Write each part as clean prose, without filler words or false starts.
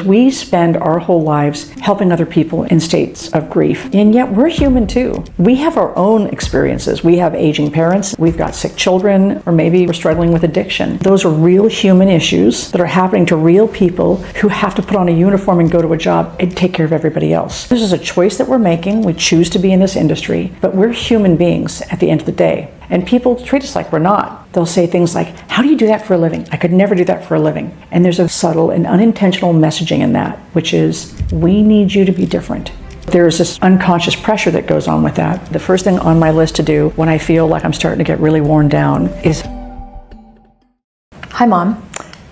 We spend our whole lives helping other people in states of grief, and yet we're human too. We have our own experiences. We have aging parents, we've got sick children, or maybe we're struggling with addiction. Those are real human issues that are happening to real people who have to put on a uniform and go to a job and take care of everybody else. This is a choice that we're making. We choose to be in this industry, but we're human beings at the end of the day. And people treat us like we're not. They'll say things like, how do you do that for a living? I could never do that for a living. And there's a subtle and unintentional messaging in that, which is, we need you to be different. There's this unconscious pressure that goes on with that. The first thing on my list to do when I feel like I'm starting to get really worn down is... Hi, Mom.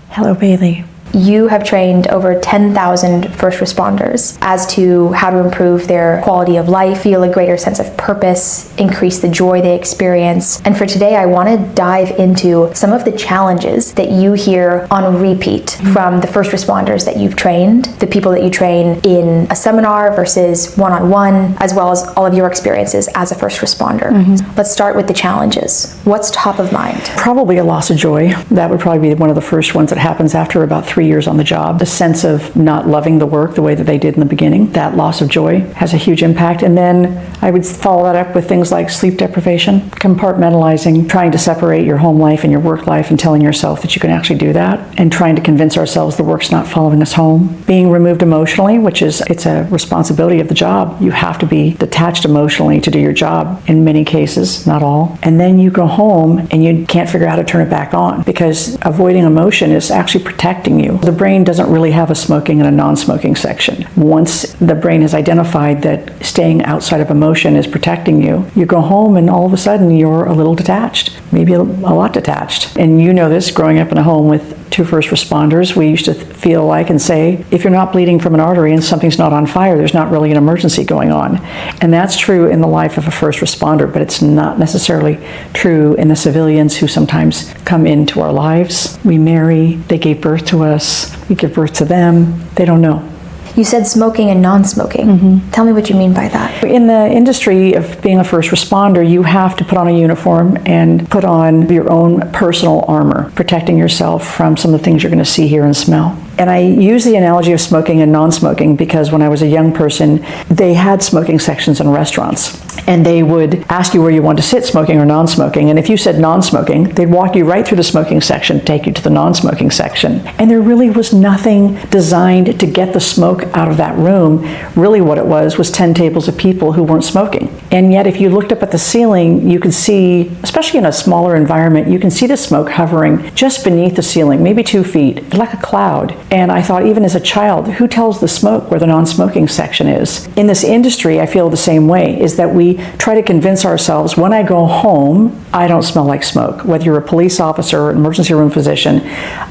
Hello, Bailey. You have trained over 10,000 first responders as to how to improve their quality of life, feel a greater sense of purpose, increase the joy they experience. And for today, I want to dive into some of the challenges that you hear on repeat from the first responders that you've trained, the people that you train in a seminar versus one-on-one, as well as all of your experiences as a first responder. Let's start with the challenges. What's top of mind? Probably a loss of joy. That would probably be one of the first ones that happens after about 3 years on the job. The sense of not loving the work the way that they did in the beginning, that loss of joy has a huge impact. And then I would follow that up with things like sleep deprivation, compartmentalizing, trying to separate your home life and your work life and telling yourself that you can actually do that, and trying to convince ourselves the work's not following us home. Being removed emotionally, which is, it's a responsibility of the job. You have to be detached emotionally to do your job in many cases, not all. And then you go home and you can't figure out how to turn it back on, because avoiding emotion is actually protecting you. The brain doesn't really have a smoking and a non-smoking section. Once the brain has identified that staying outside of emotion is protecting you, you go home and all of a sudden you're a little detached, maybe a lot detached. And you know this, growing up in a home with 2 first responders, we used to feel like and say, if you're not bleeding from an artery and something's not on fire, there's not really an emergency going on. And that's true in the life of a first responder, but it's not necessarily true in the civilians who sometimes come into our lives. We marry, they gave birth to us, we give birth to them, they don't know. You said smoking and non-smoking. Tell me what you mean by that. In the industry of being a first responder, you have to put on a uniform and put on your own personal armor, protecting yourself from some of the things you're going to see, hear, and smell. And I use the analogy of smoking and non-smoking because when I was a young person, they had smoking sections in restaurants. And they would ask you where you wanted to sit, smoking or non-smoking. And if you said non-smoking, they'd walk you right through the smoking section, take you to the non-smoking section. And there really was nothing designed to get the smoke out of that room. Really what it was 10 tables of people who weren't smoking. And yet if you looked up at the ceiling, you could see, especially in a smaller environment, you can see the smoke hovering just beneath the ceiling, maybe 2 feet, like a cloud. And I thought, even as a child, who tells the smoke where the non-smoking section is? In this industry, I feel the same way, is that we try to convince ourselves, when I go home, I don't smell like smoke. Whether you're a police officer or an emergency room physician,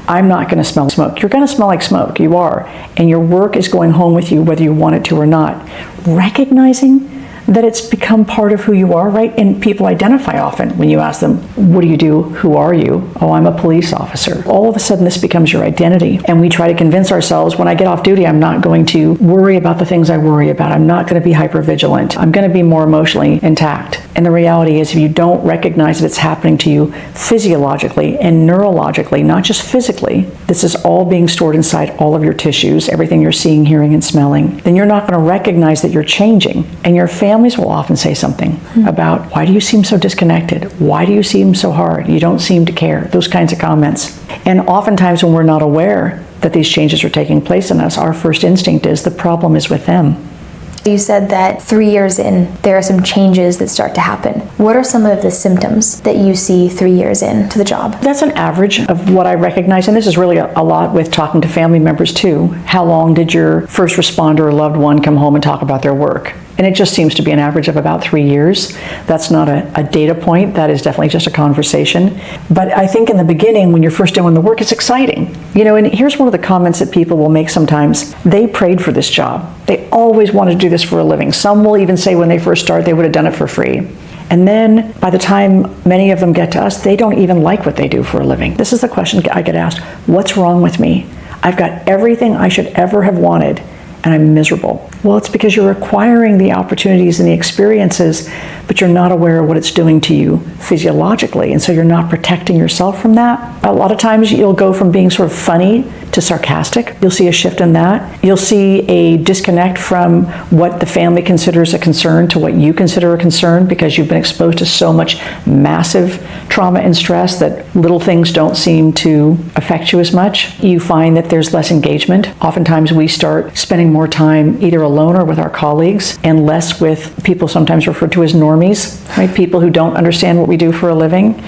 I'm not going to smell smoke. You're going to smell like smoke. You are. And your work is going home with you, whether you want it to or not. Recognizing that it's become part of who you are, right? And people identify often when you ask them, what do you do? Who are you? Oh, I'm a police officer. All of a sudden this becomes your identity. And we try to convince ourselves, when I get off duty, I'm not going to worry about the things I worry about. I'm not going to be hypervigilant. I'm going to be more emotionally intact. And the reality is, if you don't recognize that it's happening to you physiologically and neurologically, not just physically, this is all being stored inside all of your tissues, everything you're seeing, hearing, and smelling, then you're not going to recognize that you're changing. And your families will often say something about, why do you seem so disconnected? Why do you seem so hard? You don't seem to care. Those kinds of comments. And oftentimes when we're not aware that these changes are taking place in us, our first instinct is the problem is with them. You said that 3 years in, there are some changes that start to happen. What are some of the symptoms that you see 3 years in to the job? That's an average of what I recognize, and this is really a lot with talking to family members too. How long did your first responder or loved one come home and talk about their work? And it just seems to be an average of about 3 years. That's not a data point. That is definitely just a conversation. But I think in the beginning, when you're first doing the work, it's exciting. You know, and here's one of the comments that people will make sometimes. They prayed for this job. They always wanted to do this for a living. Some will even say when they first start, they would have done it for free. And then by the time many of them get to us, they don't even like what they do for a living. This is the question I get asked. What's wrong with me? I've got everything I should ever have wanted, and I'm miserable. Well, it's because you're acquiring the opportunities and the experiences, but you're not aware of what it's doing to you physiologically, and so you're not protecting yourself from that. A lot of times you'll go from being sort of funny to sarcastic. You'll see a shift in that. You'll see a disconnect from what the family considers a concern to what you consider a concern, because you've been exposed to so much massive trauma and stress that little things don't seem to affect you as much. You find that there's less engagement. Oftentimes we start spending more time either alone or with our colleagues, and less with people sometimes referred to as normies, right? People who don't understand what we do for a living.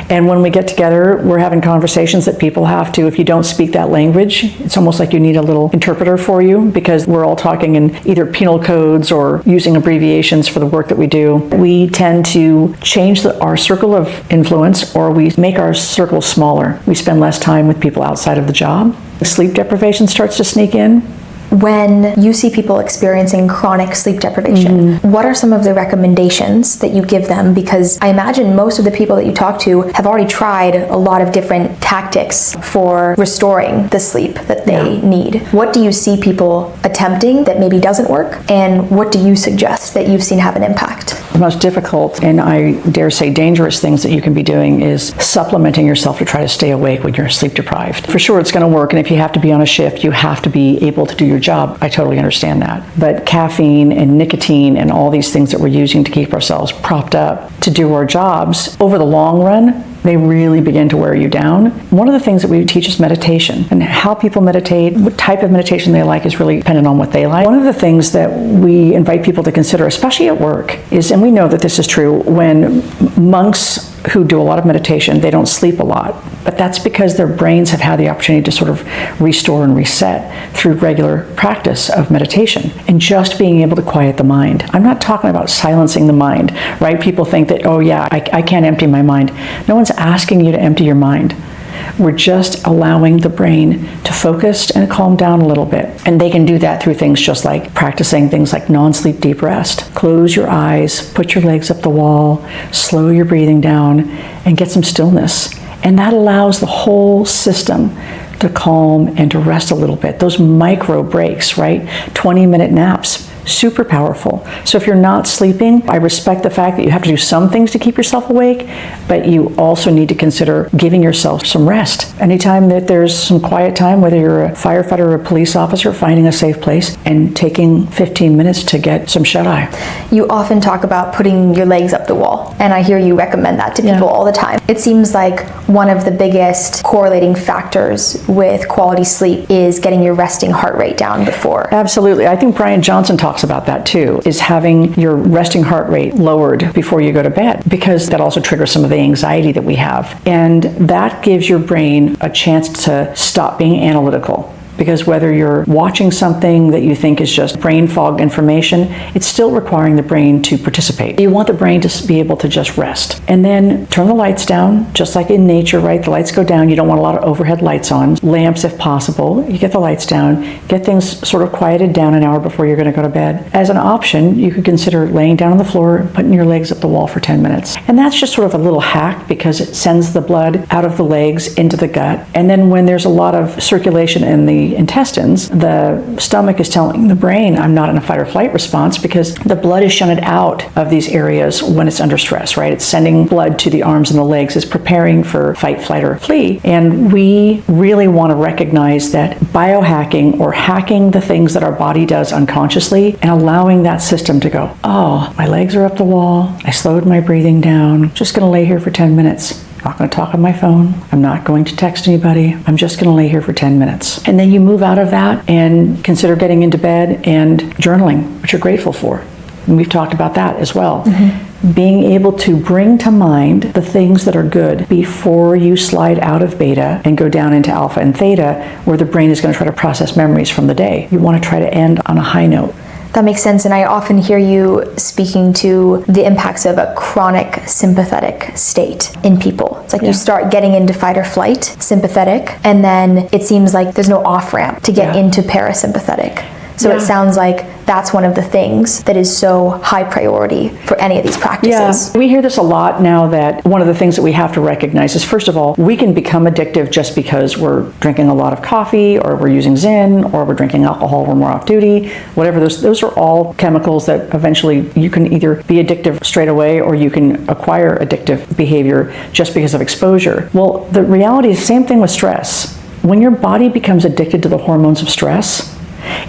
And when we get together, we're having conversations that people have to, if you don't speak that language, it's almost like you need a little interpreter for you, because we're all talking in either penal codes or using abbreviations for the work that we do. We tend to change our circle of influence, or we make our circle smaller. We spend less time with people outside of the job. Sleep deprivation starts to sneak in. When you see people experiencing chronic sleep deprivation, what are some of the recommendations that you give them? Because I imagine most of the people that you talk to have already tried a lot of different tactics for restoring the sleep that they need. What do you see people attempting that maybe doesn't work? And what do you suggest that you've seen have an impact? The most difficult, and I dare say dangerous things that you can be doing is supplementing yourself to try to stay awake when you're sleep deprived. For sure it's going to work, and if you have to be on a shift, you have to be able to do your job. I totally understand that. But caffeine and nicotine and all these things that we're using to keep ourselves propped up to do our jobs, over the long run, they really begin to wear you down. One of the things that we teach is meditation, and how people meditate, what type of meditation they like is really dependent on what they like. One of the things that we invite people to consider, especially at work, is, and we know that this is true, when monks who do a lot of meditation, they don't sleep a lot, but that's because their brains have had the opportunity to sort of restore and reset through regular practice of meditation and just being able to quiet the mind. I'm not talking about silencing the mind, right? People think that, oh yeah, I can't empty my mind. No one's asking you to empty your mind. We're just allowing the brain to focus and calm down a little bit. And they can do that through things just like practicing things like non-sleep deep rest. Close your eyes, put your legs up the wall, slow your breathing down, and get some stillness. And that allows the whole system to calm and to rest a little bit. Those micro breaks, right? 20-minute naps. Super powerful. So if you're not sleeping, I respect the fact that you have to do some things to keep yourself awake, but you also need to consider giving yourself some rest. Anytime that there's some quiet time, whether you're a firefighter or a police officer, finding a safe place and taking 15 minutes to get some shut-eye. You often talk about putting your legs up the wall, and I hear you recommend that to people all the time. It seems like one of the biggest correlating factors with quality sleep is getting your resting heart rate down before. Absolutely. I think Brian Johnson talks about that too, is having your resting heart rate lowered before you go to bed, because that also triggers some of the anxiety that we have. And that gives your brain a chance to stop being analytical. Because whether you're watching something that you think is just brain fog information, it's still requiring the brain to participate. You want the brain to be able to just rest. And then turn the lights down, just like in nature, right? The lights go down. You don't want a lot of overhead lights on. Lamps if possible. You get the lights down. Get things sort of quieted down an hour before you're going to go to bed. As an option, you could consider laying down on the floor, putting your legs up the wall for 10 minutes. And that's just sort of a little hack, because it sends the blood out of the legs into the gut. And then when there's a lot of circulation in the intestines, the stomach is telling the brain, I'm not in a fight or flight response, because the blood is shunted out of these areas when it's under stress, right? It's sending blood to the arms and the legs, it's preparing for fight, flight, or flee. And we really want to recognize that biohacking, or hacking the things that our body does unconsciously, and allowing that system to go, oh, my legs are up the wall, I slowed my breathing down, just going to lay here for 10 minutes. I'm not going to talk on my phone. I'm not going to text anybody. I'm just going to lay here for 10 minutes. And then you move out of that and consider getting into bed and journaling, which you're grateful for. And we've talked about that as well. Being able to bring to mind the things that are good before you slide out of beta and go down into alpha and theta, where the brain is going to try to process memories from the day. You want to try to end on a high note. That makes sense, and I often hear you speaking to the impacts of a chronic sympathetic state in people. It's like you start getting into fight or flight, sympathetic, and then it seems like there's no off-ramp to get into parasympathetic. So it sounds like that's one of the things that is so high priority for any of these practices. Yeah, we hear this a lot now, that one of the things that we have to recognize is, first of all, we can become addictive just because we're drinking a lot of coffee, or we're using Zyn, or we're drinking alcohol when we're off duty, whatever. Those are all chemicals that eventually you can either be addictive straight away, or you can acquire addictive behavior just because of exposure. Well, the reality is the same thing with stress. When your body becomes addicted to the hormones of stress,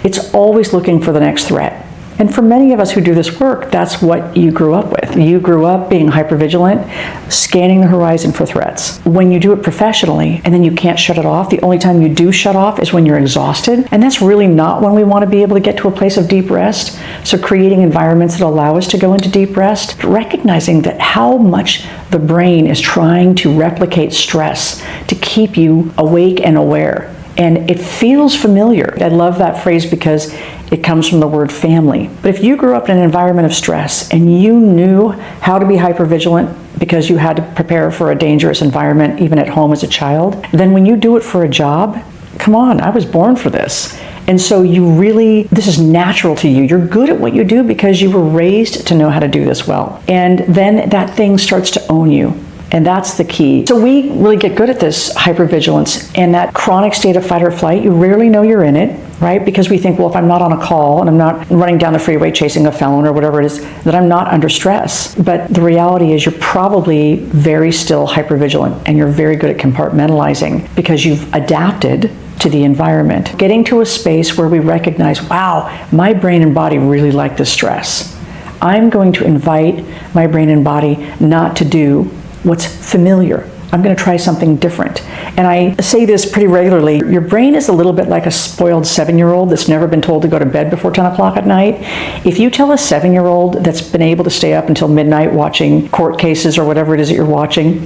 it's always looking for the next threat. And for many of us who do this work, that's what you grew up with. You grew up being hypervigilant, scanning the horizon for threats. When you do it professionally and then you can't shut it off, the only time you do shut off is when you're exhausted. And that's really not when we want to be able to get to a place of deep rest. So creating environments that allow us to go into deep rest, recognizing that how much the brain is trying to replicate stress to keep you awake and aware. And it feels familiar. I love that phrase because it comes from the word family. But if you grew up in an environment of stress and you knew how to be hypervigilant because you had to prepare for a dangerous environment even at home as a child, then when you do it for a job, come on, I was born for this. And so this is natural to you. You're good at what you do because you were raised to know how to do this well. And then that thing starts to own you. And that's the key. So we really get good at this hypervigilance, and that chronic state of fight or flight. You rarely know you're in it, right? Because we think, well, if I'm not on a call and I'm not running down the freeway chasing a felon or whatever it is, that I'm not under stress. But the reality is you're probably very still hypervigilant, and you're very good at compartmentalizing because you've adapted to the environment. Getting to a space where we recognize, wow, my brain and body really like this stress. I'm going to invite my brain and body not to do what's familiar. I'm going to try something different. And I say this pretty regularly. Your brain is a little bit like a spoiled 7-year-old that's never been told to go to bed before 10 o'clock at night. If you tell a 7-year-old that's been able to stay up until midnight watching court cases or whatever it is that you're watching,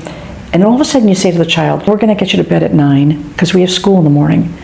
and then all of a sudden you say to the child, we're going to get you to bed at 9 because we have school in the morning,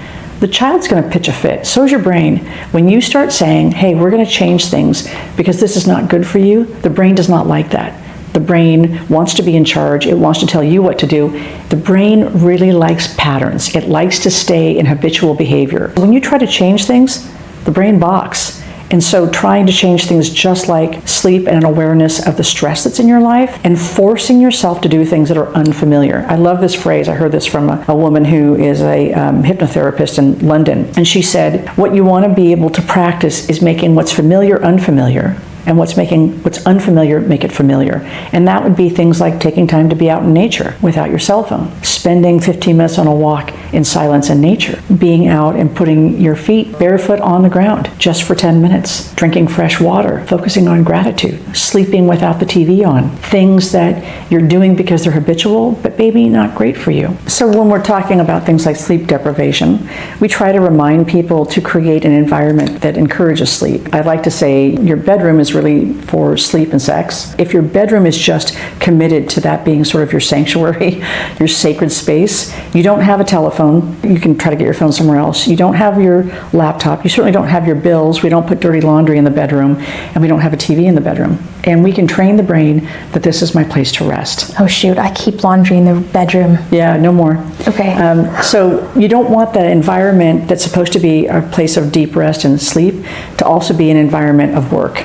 the child's going to pitch a fit. So is your brain. When you start saying, hey, we're going to change things because this is not good for you, the brain does not like that. The brain wants to be in charge. It wants to tell you what to do. The brain really likes patterns. It likes to stay in habitual behavior. When you try to change things, the brain balks. And so trying to change things just like sleep and an awareness of the stress that's in your life and forcing yourself to do things that are unfamiliar. I love this phrase. I heard this from a woman who is a hypnotherapist in London. And she said, what you want to be able to practice is making what's familiar unfamiliar, and what's unfamiliar, make it familiar. And that would be things like taking time to be out in nature without your cell phone, spending 15 minutes on a walk in silence in nature, being out and putting your feet barefoot on the ground just for 10 minutes, drinking fresh water, focusing on gratitude, sleeping without the TV on, things that you're doing because they're habitual, but maybe not great for you. So when we're talking about things like sleep deprivation, we try to remind people to create an environment that encourages sleep. I like to say your bedroom is really for sleep and sex. If your bedroom is just committed to that being sort of your sanctuary, your sacred space, you don't have a telephone. You can try to get your phone somewhere else. You don't have your laptop. You certainly don't have your bills. We don't put dirty laundry in the bedroom, and we don't have a TV in the bedroom. And we can train the brain that this is my place to rest. Oh shoot, I keep laundry in the bedroom. Yeah, no more. Okay. So you don't want that environment that's supposed to be a place of deep rest and sleep to also be an environment of work.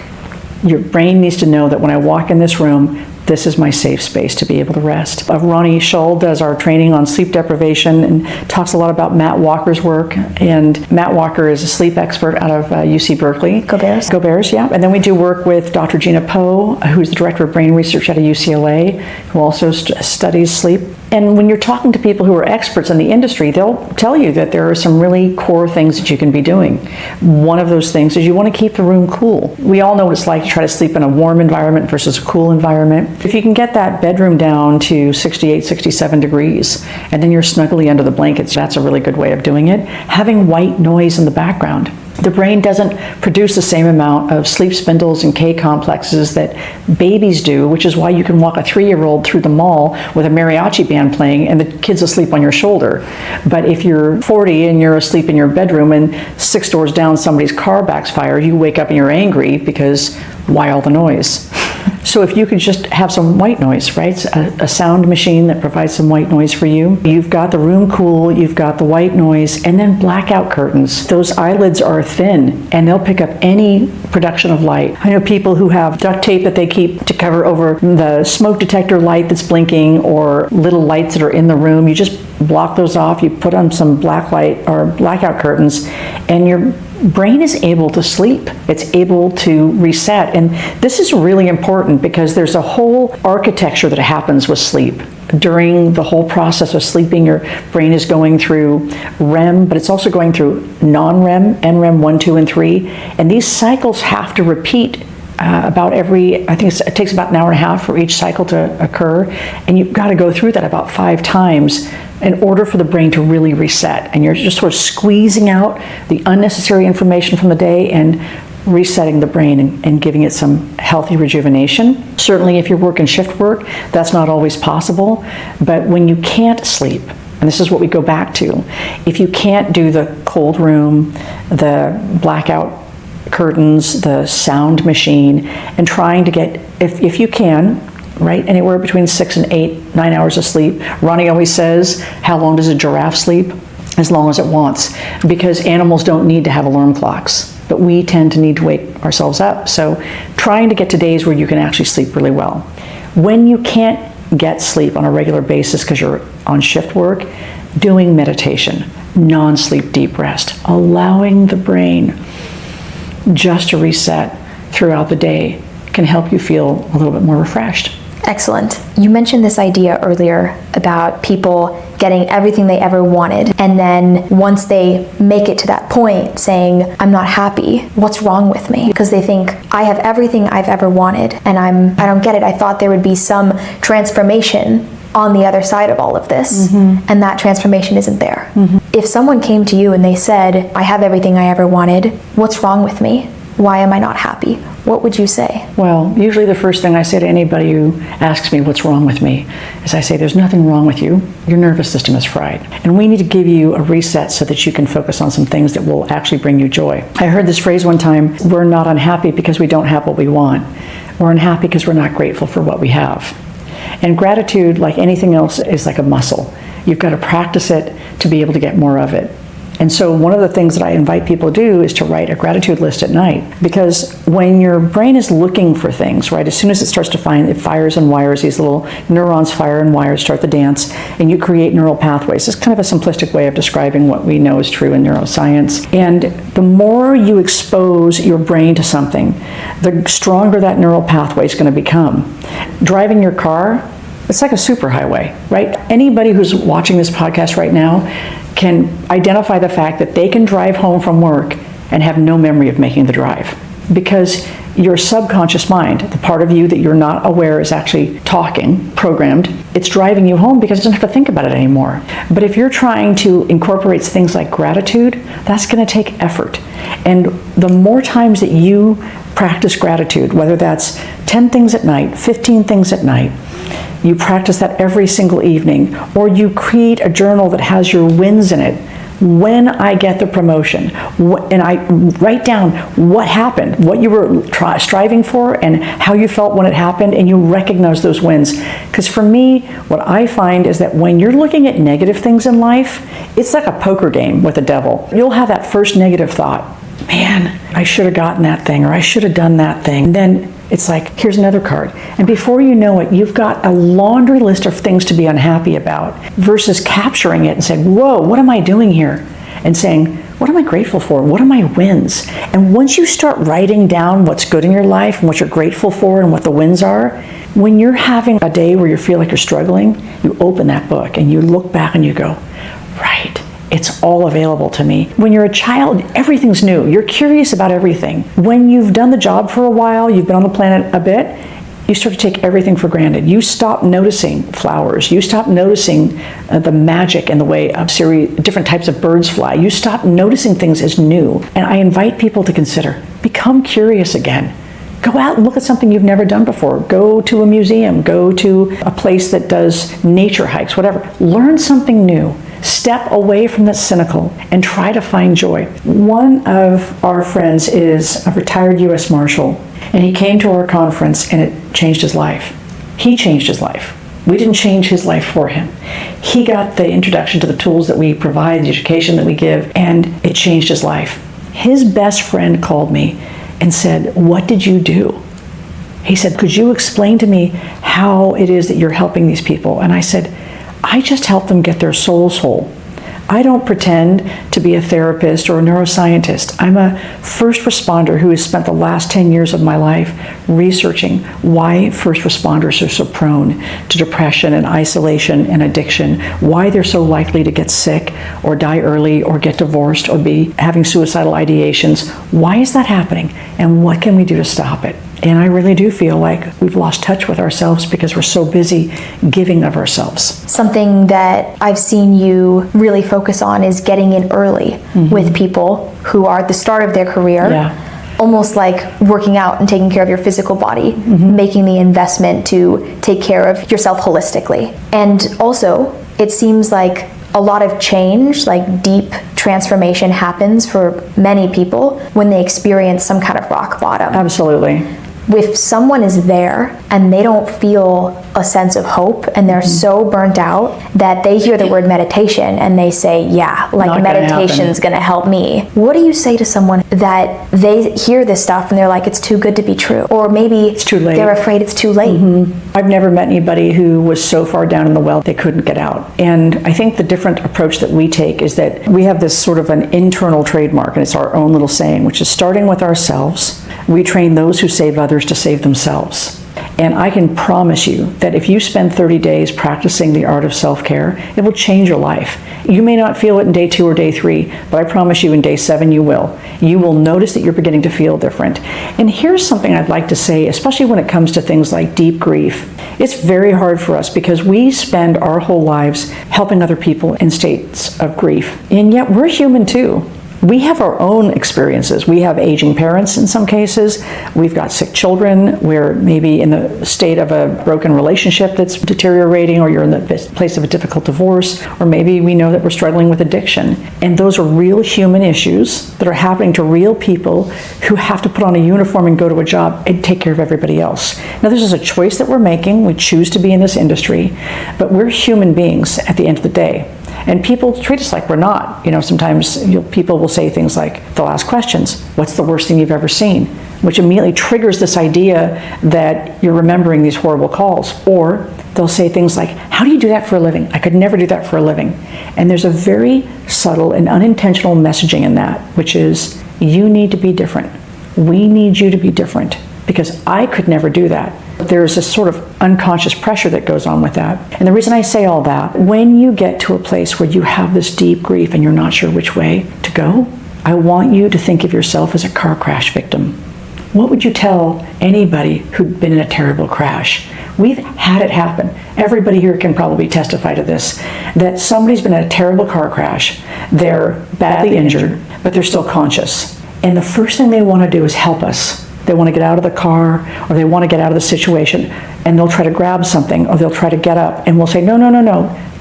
Your brain needs to know that when I walk in this room, this is my safe space to be able to rest. Ronnie Schull does our training on sleep deprivation and talks a lot about Matt Walker's work. And Matt Walker is a sleep expert out of UC Berkeley. Go Bears. Go Bears, yeah. And then we do work with Dr. Gina Poe, who's the director of brain research out of UCLA, who also studies sleep. And when you're talking to people who are experts in the industry, they'll tell you that there are some really core things that you can be doing. One of those things is you want to keep the room cool. We all know what it's like to try to sleep in a warm environment versus a cool environment. If you can get that bedroom down to 68, 67 degrees, and then you're snugly under the blankets, that's a really good way of doing it. Having white noise in the background. The brain doesn't produce the same amount of sleep spindles and K complexes that babies do, which is why you can walk a 3-year-old through the mall with a mariachi band playing and the kid's asleep on your shoulder. But if you're 40 and you're asleep in your bedroom and 6 doors down somebody's car backfire, you wake up and you're angry because why all the noise? So if you could just have some white noise, right? A sound machine that provides some white noise for you. You've got the room cool, you've got the white noise, and then blackout curtains. Those eyelids are are thin and they'll pick up any production of light. I know people who have duct tape that they keep to cover over the smoke detector light that's blinking or little lights that are in the room. You just block those off, you put on some black light or blackout curtains, and your brain is able to sleep. It's able to reset. And this is really important because there's a whole architecture that happens with sleep. During the whole process of sleeping, your brain is going through REM, but it's also going through non-REM, NREM 1, 2, and 3. And these cycles have to repeat about every, I think it takes about an hour and a half for each cycle to occur. And you've got to go through that about 5 times in order for the brain to really reset. And you're just sort of squeezing out the unnecessary information from the day and resetting the brain and giving it some healthy rejuvenation. Certainly if you're working shift work, that's not always possible. But when you can't sleep, and this is what we go back to, if you can't do the cold room, the blackout curtains, the sound machine, and trying to get, if you can, right, anywhere between 6 and 8, 9 hours of sleep. Ronnie always says, how long does a giraffe sleep? As long as it wants, because animals don't need to have alarm clocks, but we tend to need to wake ourselves up. So trying to get to days where you can actually sleep really well. When you can't get sleep on a regular basis because you're on shift work, doing meditation, non-sleep deep rest, allowing the brain just to reset throughout the day can help you feel a little bit more refreshed. Excellent. You mentioned this idea earlier about people getting everything they ever wanted, and then once they make it to that point saying, I'm not happy, what's wrong with me? Because they think, I have everything I've ever wanted and I don't get it. I thought there would be some transformation on the other side of all of this, and that transformation isn't there. If someone came to you and they said, I have everything I ever wanted, what's wrong with me? Why am I not happy? What would you say? Well, usually the first thing I say to anybody who asks me what's wrong with me is I say, there's nothing wrong with you. Your nervous system is fried. And we need to give you a reset so that you can focus on some things that will actually bring you joy. I heard this phrase one time, we're not unhappy because we don't have what we want. We're unhappy because we're not grateful for what we have. And gratitude, like anything else, is like a muscle. You've got to practice it to be able to get more of it. And so one of the things that I invite people to do is to write a gratitude list at night. Because when your brain is looking for things, right, as soon as it starts to find, it fires and wires, these little neurons fire and wires, start the dance, and you create neural pathways. It's kind of a simplistic way of describing what we know is true in neuroscience. And the more you expose your brain to something, the stronger that neural pathway is going to become. Driving your car, it's like a superhighway, right? Anybody who's watching this podcast right now can identify the fact that they can drive home from work and have no memory of making the drive. Because your subconscious mind, the part of you that you're not aware is actually talking, programmed, it's driving you home because it doesn't have to think about it anymore. But if you're trying to incorporate things like gratitude, that's going to take effort. And the more times that you practice gratitude, whether that's 10 things at night, 15 things at night, you practice that every single evening, or you create a journal that has your wins in it. When I get the promotion, and I write down what happened, what you were striving for, and how you felt when it happened, and you recognize those wins. Because for me, what I find is that when you're looking at negative things in life, it's like a poker game with the devil. You'll have that first negative thought, man, I should have gotten that thing, or I should have done that thing. And then it's like, here's another card. And before you know it, you've got a laundry list of things to be unhappy about, versus capturing it and saying, whoa, what am I doing here? And saying, what am I grateful for? What are my wins? And once you start writing down what's good in your life and what you're grateful for and what the wins are, when you're having a day where you feel like you're struggling, you open that book and you look back and you go, right. It's all available to me. When you're a child, everything's new. You're curious about everything. When you've done the job for a while, you've been on the planet a bit, you start to take everything for granted. You stop noticing flowers. You stop noticing the magic in the way of different types of birds fly. You stop noticing things as new. And I invite people to consider, become curious again. Go out and look at something you've never done before. Go to a museum. Go to a place that does nature hikes, whatever. Learn something new. Step away from the cynical and try to find joy. One of our friends is a retired U.S. Marshal, and he came to our conference and it changed his life. He changed his life. We didn't change his life for him. He got the introduction to the tools that we provide, the education that we give, and it changed his life. His best friend called me and said, "What did you do?" He said, "Could you explain to me how it is that you're helping these people?" And I said, "I just help them get their souls whole. I don't pretend to be a therapist or a neuroscientist. I'm a first responder who has spent the last 10 years of my life researching why first responders are so prone to depression and isolation and addiction, why they're so likely to get sick or die early or get divorced or be having suicidal ideations. Why is that happening? And what can we do to stop it?" And I really do feel like we've lost touch with ourselves because we're so busy giving of ourselves. Something that I've seen you really focus on is getting in early with people who are at the start of their career. Yeah. Almost like working out and taking care of your physical body, making the investment to take care of yourself holistically. And also, it seems like a lot of change, like deep transformation, happens for many people when they experience some kind of rock bottom. Absolutely. If someone is there and they don't feel a sense of hope and they're so burnt out that they hear the word meditation and they say, yeah, like meditation's gonna help me. What do you say to someone that they hear this stuff and they're like, it's too good to be true? Or maybe it's too late. They're afraid it's too late. I've never met anybody who was so far down in the well they couldn't get out. And I think the different approach that we take is that we have this sort of an internal trademark, and it's our own little saying, which is starting with ourselves. We train those who save others to save themselves. And I can promise you that if you spend 30 days practicing the art of self-care, it will change your life. You may not feel it in day 2 or day 3, but I promise you in day 7 you will. You will notice that you're beginning to feel different. And here's something I'd like to say, especially when it comes to things like deep grief. It's very hard for us because we spend our whole lives helping other people in states of grief. And yet we're human too. We have our own experiences. We have aging parents in some cases. We've got sick children. We're maybe in the state of a broken relationship that's deteriorating, or you're in the place of a difficult divorce, or maybe we know that we're struggling with addiction. And those are real human issues that are happening to real people who have to put on a uniform and go to a job and take care of everybody else. Now, this is a choice that we're making. We choose to be in this industry, but we're human beings at the end of the day. And people treat us like we're not. You know, sometimes people will say things like, they'll ask questions, what's the worst thing you've ever seen? Which immediately triggers this idea that you're remembering these horrible calls. Or they'll say things like, how do you do that for a living? I could never do that for a living. And there's a very subtle and unintentional messaging in that, which is, you need to be different. We need you to be different, because I could never do that. There's this sort of unconscious pressure that goes on with that. And the reason I say all that, when you get to a place where you have this deep grief and you're not sure which way to go, I want you to think of yourself as a car crash victim. What would you tell anybody who'd been in a terrible crash? We've had it happen. Everybody here can probably testify to this, that somebody's been in a terrible car crash, they're badly injured, but they're still conscious. And the first thing they want to do is help us. They want to get out of the car, or they want to get out of the situation, and they'll try to grab something, or they'll try to get up, and we'll say, no,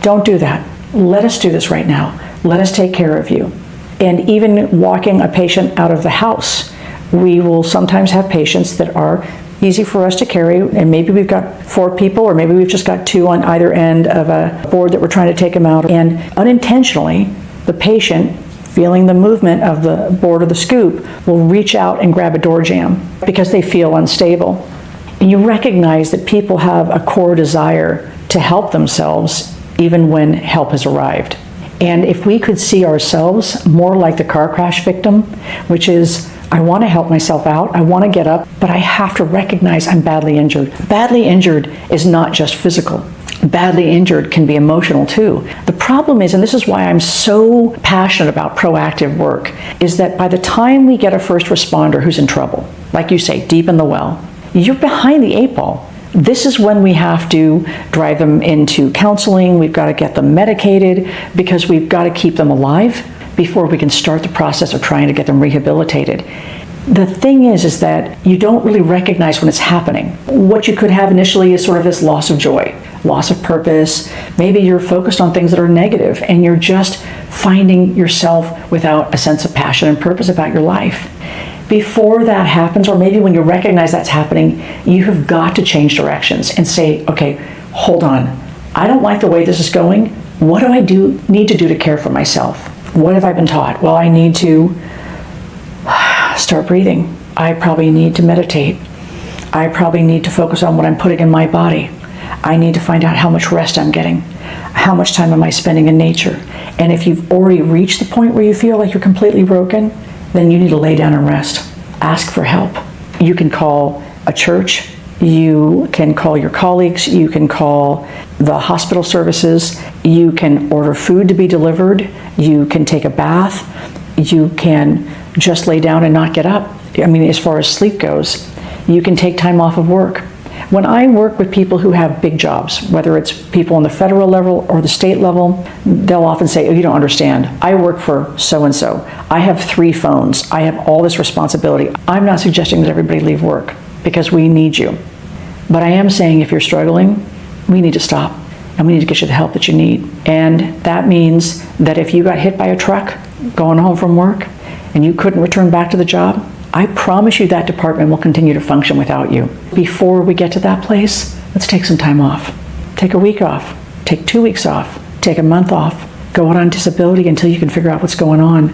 don't do that. Let us do this right now. Let us take care of you. And even walking a patient out of the house, we will sometimes have patients that are easy for us to carry, and maybe we've got 4 people, or maybe we've just got 2 on either end of a board that we're trying to take them out, and unintentionally, the patient, feeling the movement of the board or the scoop, will reach out and grab a door jamb because they feel unstable. And you recognize that people have a core desire to help themselves even when help has arrived. And if we could see ourselves more like the car crash victim, which is, I want to help myself out, I want to get up, but I have to recognize I'm badly injured. Badly injured is not just physical. Badly injured can be emotional too. The problem is, and this is why I'm so passionate about proactive work, is that by the time we get a first responder who's in trouble, like you say, deep in the well, you're behind the 8 ball. This is when we have to drive them into counseling. We've got to get them medicated because we've got to keep them alive before we can start the process of trying to get them rehabilitated. The thing is that you don't really recognize when it's happening. What you could have initially is sort of this loss of joy, loss of purpose. Maybe you're focused on things that are negative and you're just finding yourself without a sense of passion and purpose about your life. Before that happens, or maybe when you recognize that's happening, you have got to change directions and say, okay, hold on. I don't like the way this is going. What do I need to do to care for myself? What have I been taught? Well, I need to start breathing. I probably need to meditate. I probably need to focus on what I'm putting in my body. I need to find out how much rest I'm getting. How much time am I spending in nature? And if you've already reached the point where you feel like you're completely broken, then you need to lay down and rest. Ask for help. You can call a church. You can call your colleagues. You can call the hospital services. You can order food to be delivered. You can take a bath. You can just lay down and not get up. I mean, as far as sleep goes, you can take time off of work. When I work with people who have big jobs, whether it's people on the federal level or the state level, they'll often say, oh, you don't understand. I work for so-and-so. I have 3 phones. I have all this responsibility. I'm not suggesting that everybody leave work because we need you. But I am saying if you're struggling, we need to stop and we need to get you the help that you need. And that means that if you got hit by a truck going home from work and you couldn't return back to the job, I promise you that department will continue to function without you. Before we get to that place, let's take some time off. Take a week off. Take 2 weeks off. Take a month off. Go out on disability until you can figure out what's going on.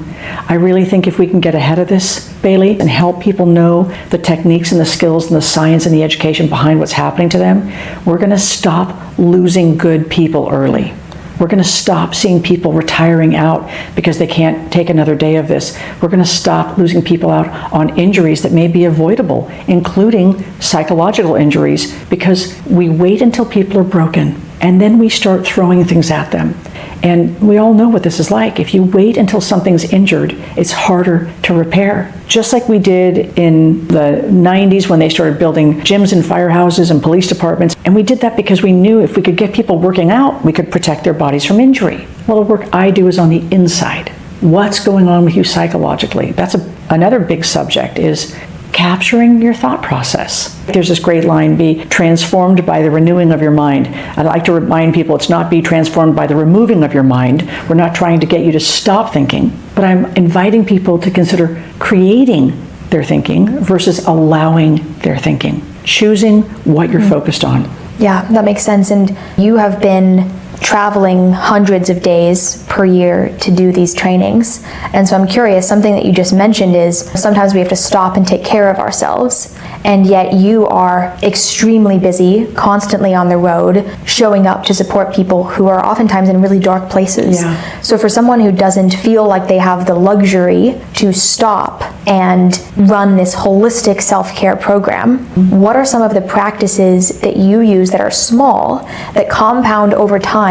I really think if we can get ahead of this, Bailey, and help people know the techniques and the skills and the science and the education behind what's happening to them, we're going to stop losing good people early. We're going to stop seeing people retiring out because they can't take another day of this. We're going to stop losing people out on injuries that may be avoidable, including psychological injuries, because we wait until people are broken and then we start throwing things at them. And we all know what this is like. If you wait until something's injured, it's harder to repair. Just like we did in the 90s when they started building gyms and firehouses and police departments. And we did that because we knew if we could get people working out, we could protect their bodies from injury. Well, the work I do is on the inside. What's going on with you psychologically? That's another big subject, is capturing your thought process. There's this great line, be transformed by the renewing of your mind. I'd like to remind people it's not be transformed by the removing of your mind. We're not trying to get you to stop thinking, but I'm inviting people to consider creating their thinking versus allowing their thinking, choosing what you're focused on. Yeah, that makes sense. And you have been traveling hundreds of days per year to do these trainings. And so I'm curious, something that you just mentioned is sometimes we have to stop and take care of ourselves. And yet you are extremely busy, constantly on the road, showing up to support people who are oftentimes in really dark places. Yeah. So for someone who doesn't feel like they have the luxury to stop and run this holistic self-care program, what are some of the practices that you use that are small, that compound over time,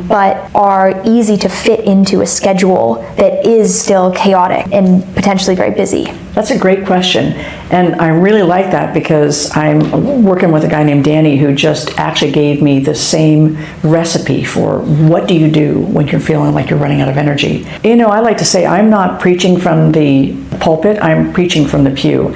but are easy to fit into a schedule that is still chaotic and potentially very busy? That's a great question. And I really like that because I'm working with a guy named Danny who just actually gave me the same recipe for what do you do when you're feeling like you're running out of energy. You know, I like to say I'm not preaching from the pulpit, I'm preaching from the pew,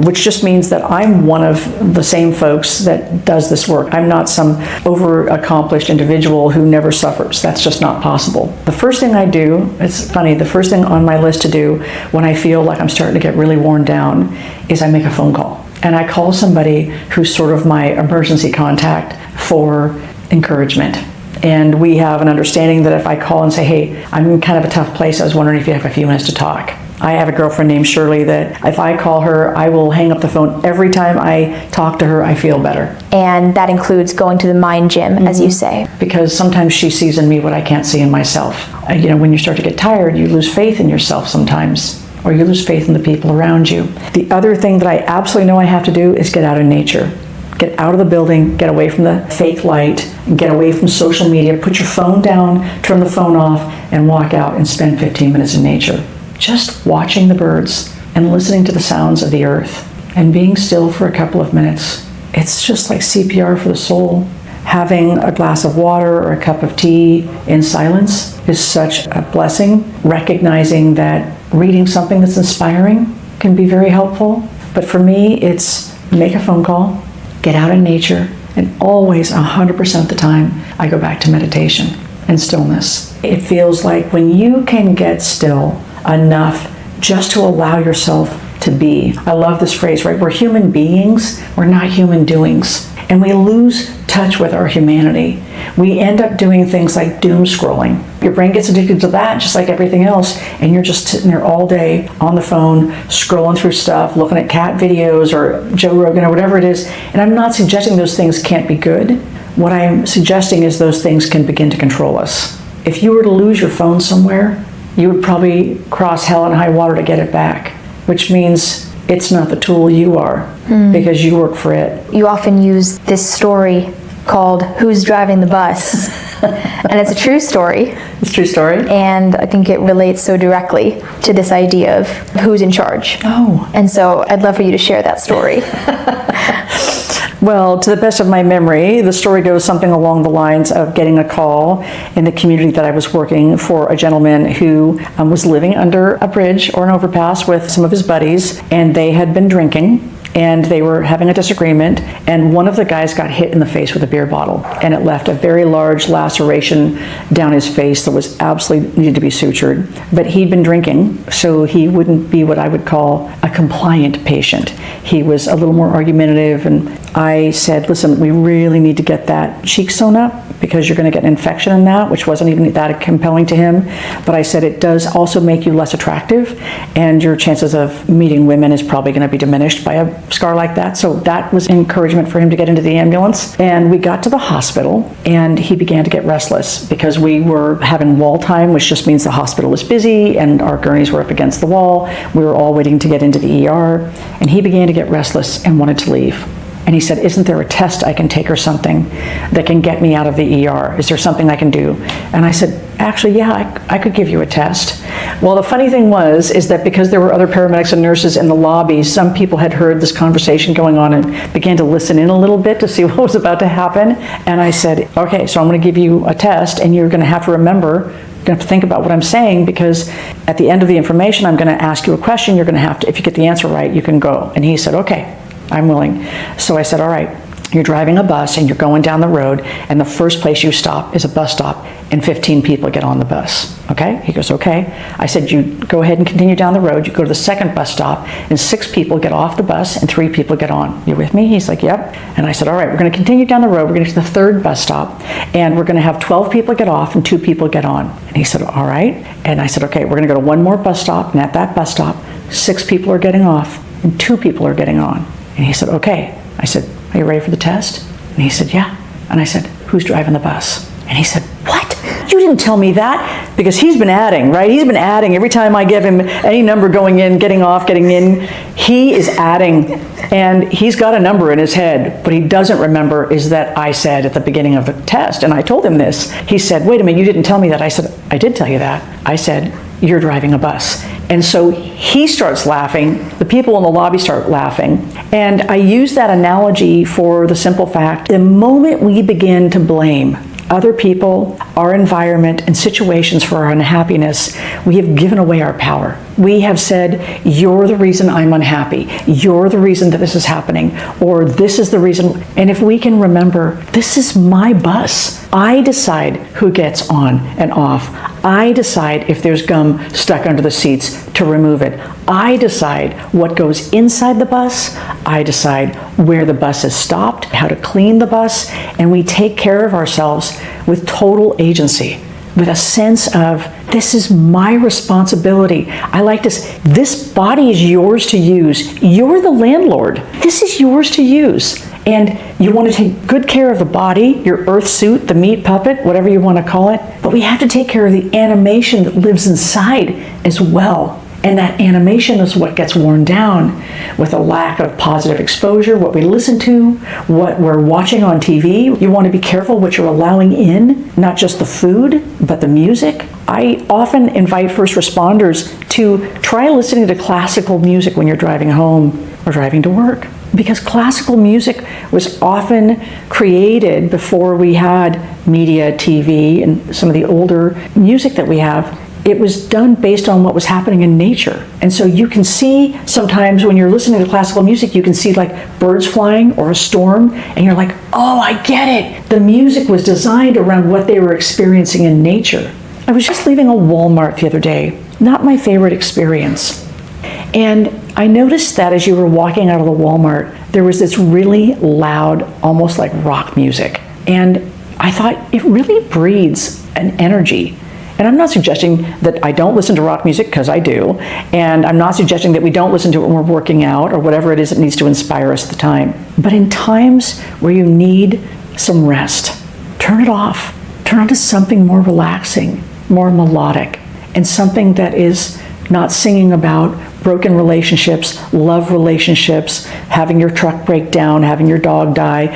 which just means that I'm one of the same folks that does this work. I'm not some over-accomplished individual who never suffers. That's just not possible. The first thing I do, it's funny, the first thing on my list to do when I feel like I'm starting to get really worn down is I make a phone call. And I call somebody who's sort of my emergency contact for encouragement. And we have an understanding that if I call and say, hey, I'm in kind of a tough place, I was wondering if you have a few minutes to talk. I have a girlfriend named Shirley that if I call her, I will hang up the phone. Every time I talk to her, I feel better. And that includes going to the mind gym, as you say. Because sometimes she sees in me what I can't see in myself. You know, when you start to get tired, you lose faith in yourself sometimes, or you lose faith in the people around you. The other thing that I absolutely know I have to do is get out in nature. Get out of the building, get away from the fake light, get away from social media, put your phone down, turn the phone off, and walk out and spend 15 minutes in nature. Just watching the birds and listening to the sounds of the earth and being still for a couple of minutes. It's just like CPR for the soul. Having a glass of water or a cup of tea in silence is such a blessing. Recognizing that reading something that's inspiring can be very helpful. But for me, it's make a phone call, get out in nature, and always 100% of the time, I go back to meditation and stillness. It feels like when you can get still enough just to allow yourself to be. I love this phrase, right? We're human beings, we're not human doings. And we lose touch with our humanity. We end up doing things like doom scrolling. Your brain gets addicted to that just like everything else, and you're just sitting there all day on the phone, scrolling through stuff, looking at cat videos or Joe Rogan or whatever it is. And I'm not suggesting those things can't be good. What I'm suggesting is those things can begin to control us. If you were to lose your phone somewhere, you would probably cross hell and high water to get it back, which means it's not the tool you are, because you work for it. You often use this story called Who's Driving the Bus? And it's a true story. It's a true story. And I think it relates so directly to this idea of who's in charge. Oh. And so I'd love for you to share that story. Well, to the best of my memory, the story goes something along the lines of getting a call in the community that I was working for a gentleman who was living under a bridge or an overpass with some of his buddies, and they had been drinking. And they were having a disagreement, and one of the guys got hit in the face with a beer bottle, and it left a very large laceration down his face that was absolutely needed to be sutured. But he'd been drinking, so he wouldn't be what I would call a compliant patient. He was a little more argumentative, and I said, listen, we really need to get that cheek sewn up because you're going to get an infection in that, which wasn't even that compelling to him. But I said, it does also make you less attractive, and your chances of meeting women is probably going to be diminished by a scar like that. So that was encouragement for him to get into the ambulance. And we got to the hospital, and he began to get restless because we were having wall time, which just means the hospital was busy and our gurneys were up against the wall. We were all waiting to get into the ER, and he began to get restless and wanted to leave. And he said, isn't there a test I can take or something that can get me out of the ER? Is there something I can do? And I said, actually, yeah, I could give you a test. Well, the funny thing is that because there were other paramedics and nurses in the lobby, some people had heard this conversation going on and began to listen in a little bit to see what was about to happen. And I said, okay, so I'm going to give you a test, and you're going to have to remember, you're going to have to think about what I'm saying, because at the end of the information, I'm going to ask you a question. You're going to have to, if you get the answer right, you can go. And he said, okay, I'm willing. So I said, all right, you're driving a bus and you're going down the road, and the first place you stop is a bus stop, and 15 people get on the bus. Okay? He goes, okay. I said, you go ahead and continue down the road. You go to the second bus stop, and 6 people get off the bus and 3 people get on. You with me? He's like, yep. And I said, all right, we're going to continue down the road. We're going to get to the third bus stop, and we're going to have 12 people get off and 2 people get on. And he said, all right. And I said, okay, we're going to go to one more bus stop, and at that bus stop, 6 people are getting off and 2 people are getting on. And he said, okay. I said, are you ready for the test? And he said, yeah. And I said, who's driving the bus? And he said, what? You didn't tell me that. Because he's been adding, right? He's been adding every time I give him any number going in, getting off, getting in. He is adding, and he's got a number in his head. What he doesn't remember is that I said at the beginning of the test, and I told him this. He said, wait a minute, you didn't tell me that. I said, I did tell you that. I said, you're driving a bus. And so he starts laughing, the people in the lobby start laughing, and I use that analogy for the simple fact, the moment we begin to blame other people, our environment, and situations for our unhappiness, we have given away our power. We have said, you're the reason I'm unhappy, you're the reason that this is happening, or this is the reason. And if we can remember, this is my bus. I decide who gets on and off. I decide if there's gum stuck under the seats to remove it. I decide what goes inside the bus. I decide where the bus is stopped, how to clean the bus, and we take care of ourselves with total agency, with a sense of, this is my responsibility. I like this body is yours to use. You're the landlord. This is yours to use. And you want to take good care of the body, your earth suit, the meat puppet, whatever you want to call it. But we have to take care of the animation that lives inside as well. And that animation is what gets worn down with a lack of positive exposure, what we listen to, what we're watching on TV. You want to be careful what you're allowing in, not just the food, but the music. I often invite first responders to try listening to classical music when you're driving home or driving to work. Because classical music was often created before we had media, TV, and some of the older music that we have. It was done based on what was happening in nature. And so you can see sometimes when you're listening to classical music, you can see like birds flying or a storm, and you're like, oh, I get it. The music was designed around what they were experiencing in nature. I was just leaving a Walmart the other day, not my favorite experience. And I noticed that as you were walking out of the Walmart, there was this really loud, almost like rock music. And I thought it really breeds an energy. And I'm not suggesting that I don't listen to rock music, because I do. And I'm not suggesting that we don't listen to it when we're working out or whatever it is that needs to inspire us at the time. But in times where you need some rest, turn it off. Turn on to something more relaxing, more melodic, and something that is not singing about broken relationships, love relationships, having your truck break down, having your dog die.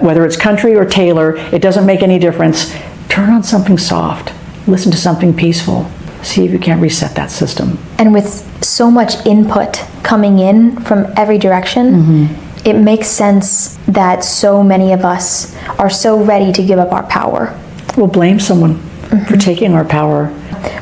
Whether it's country or Taylor, it doesn't make any difference. Turn on something soft. Listen to something peaceful. See if you can't reset that system. And with so much input coming in from every direction, it makes sense that so many of us are so ready to give up our power. We'll blame someone for taking our power.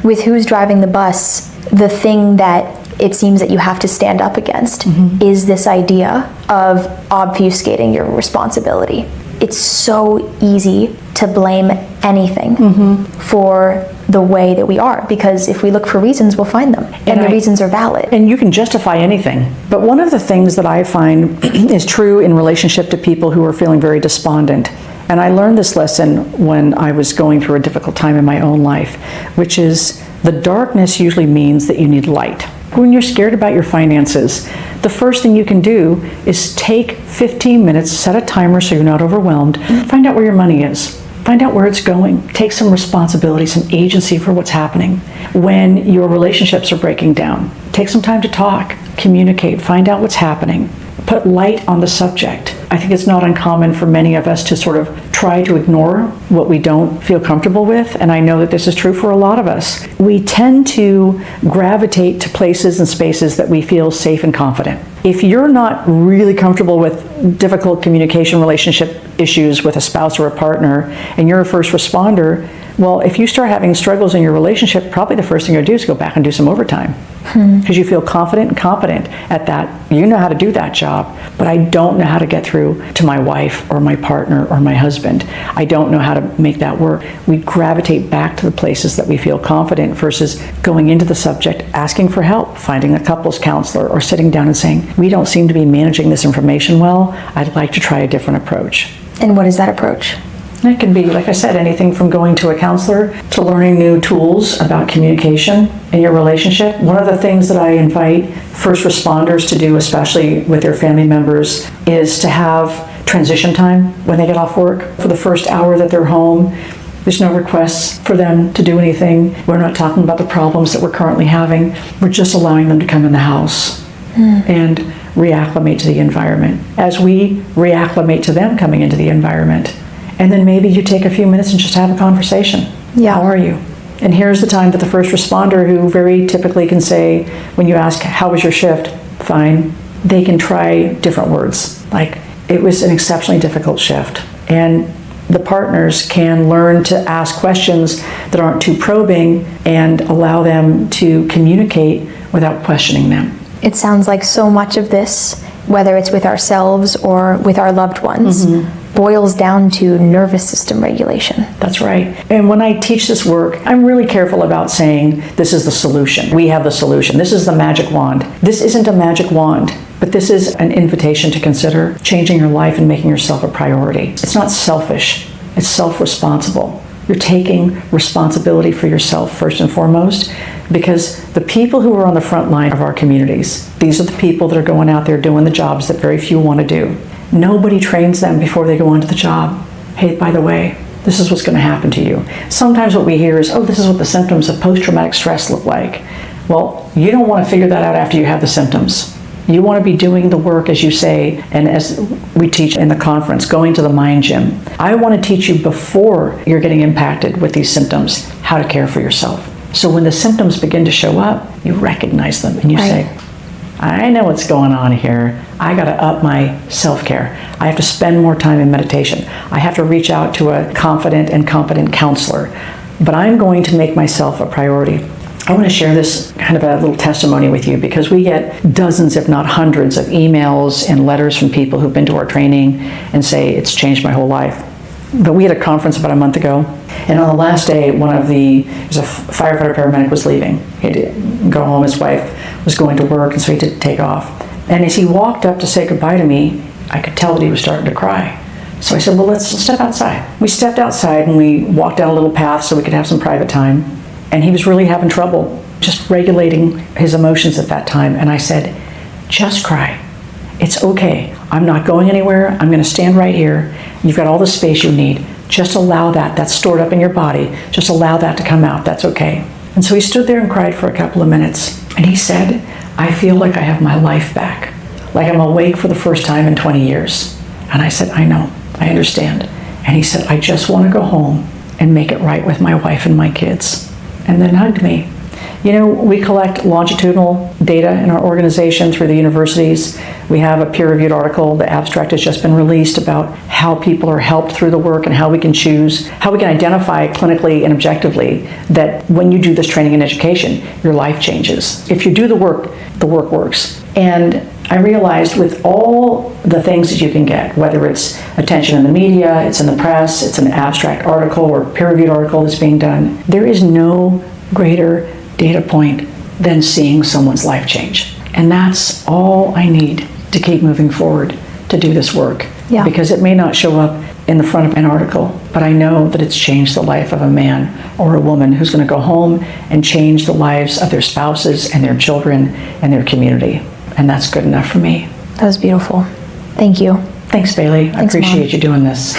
With who's driving the bus, the thing that it seems that you have to stand up against is this idea of obfuscating your responsibility. It's so easy to blame anything for the way that we are, because if we look for reasons, we'll find them, and the reasons are valid. And you can justify anything. But one of the things that I find is true in relationship to people who are feeling very despondent, and I learned this lesson when I was going through a difficult time in my own life, which is the darkness usually means that you need light. When you're scared about your finances, the first thing you can do is take 15 minutes, set a timer so you're not overwhelmed, find out where your money is. Find out where it's going. Take some responsibility, some agency for what's happening. When your relationships are breaking down, take some time to talk, communicate, find out what's happening. Put light on the subject. I think it's not uncommon for many of us to sort of try to ignore what we don't feel comfortable with, and I know that this is true for a lot of us. We tend to gravitate to places and spaces that we feel safe and confident. If you're not really comfortable with difficult communication relationship issues with a spouse or a partner, and you're a first responder, well, if you start having struggles in your relationship, probably the first thing you'll do is go back and do some overtime. Because you feel confident and competent at that. You know how to do that job, but I don't know how to get through to my wife or my partner or my husband. I don't know how to make that work. We gravitate back to the places that we feel confident versus going into the subject, asking for help, finding a couples counselor, or sitting down and saying, we don't seem to be managing this information well. I'd like to try a different approach. And what is that approach? It can be, like I said, anything from going to a counselor to learning new tools about communication in your relationship. One of the things that I invite first responders to do, especially with their family members, is to have transition time when they get off work. For the first hour that they're home, there's no requests for them to do anything. We're not talking about the problems that we're currently having. We're just allowing them to come in the house and reacclimate to the environment. As we reacclimate to them coming into the environment, and then maybe you take a few minutes and just have a conversation. Yeah. How are you? And here's the time that the first responder, who very typically can say, when you ask, how was your shift? Fine. They can try different words. Like, it was an exceptionally difficult shift. And the partners can learn to ask questions that aren't too probing and allow them to communicate without questioning them. It sounds like so much of this, whether it's with ourselves or with our loved ones, boils down to nervous system regulation. That's right. And when I teach this work, I'm really careful about saying this is the solution. We have the solution. This is the magic wand. This isn't a magic wand, but this is an invitation to consider changing your life and making yourself a priority. It's not selfish. It's self-responsible. You're taking responsibility for yourself first and foremost, because the people who are on the front line of our communities, these are the people that are going out there doing the jobs that very few want to do. Nobody trains them before they go onto the job. Hey, by the way, this is what's going to happen to you. Sometimes what we hear is, oh, this is what the symptoms of post-traumatic stress look like. Well, you don't want to figure that out after you have the symptoms. You want to be doing the work, as you say, and as we teach in the conference, going to the mind gym. I want to teach you before you're getting impacted with these symptoms, how to care for yourself. So when the symptoms begin to show up, you recognize them and you say, I know what's going on here. I got to up my self-care. I have to spend more time in meditation. I have to reach out to a confident and competent counselor. But I'm going to make myself a priority. I want to share this kind of a little testimony with you, because we get dozens, if not hundreds, of emails and letters from people who've been to our training and say, it's changed my whole life. But we had a conference about a month ago, and on the last day, it was a firefighter paramedic was leaving. He had to go home. His wife was going to work, and so he did take off. And as he walked up to say goodbye to me, I could tell that he was starting to cry. So I said, well, let's step outside. We stepped outside and we walked down a little path so we could have some private time. And he was really having trouble just regulating his emotions at that time. And I said, just cry. It's okay. I'm not going anywhere. I'm going to stand right here. You've got all the space you need. Just allow that's stored up in your body. Just allow that to come out. That's okay. And so he stood there and cried for a couple of minutes. And he said, I feel like I have my life back. Like I'm awake for the first time in 20 years. And I said, I know. I understand. And he said, I just want to go home and make it right with my wife and my kids. And then hugged me. You know, we collect longitudinal data in our organization through the universities. We have a peer-reviewed article, the abstract has just been released, about how people are helped through the work and how we can choose, how we can identify clinically and objectively that when you do this training and education, your life changes. If you do the work works. And I realized with all the things that you can get, whether it's attention in the media, it's in the press, it's an abstract article or peer-reviewed article that's being done, there is no greater data point than seeing someone's life change. And that's all I need to keep moving forward to do this work. Yeah. Because it may not show up in the front of an article, but I know that it's changed the life of a man or a woman who's going to go home and change the lives of their spouses and their children and their community. And that's good enough for me. That was beautiful. Thank you. Thanks, Bailey. Thanks, I appreciate Mom. you doing this.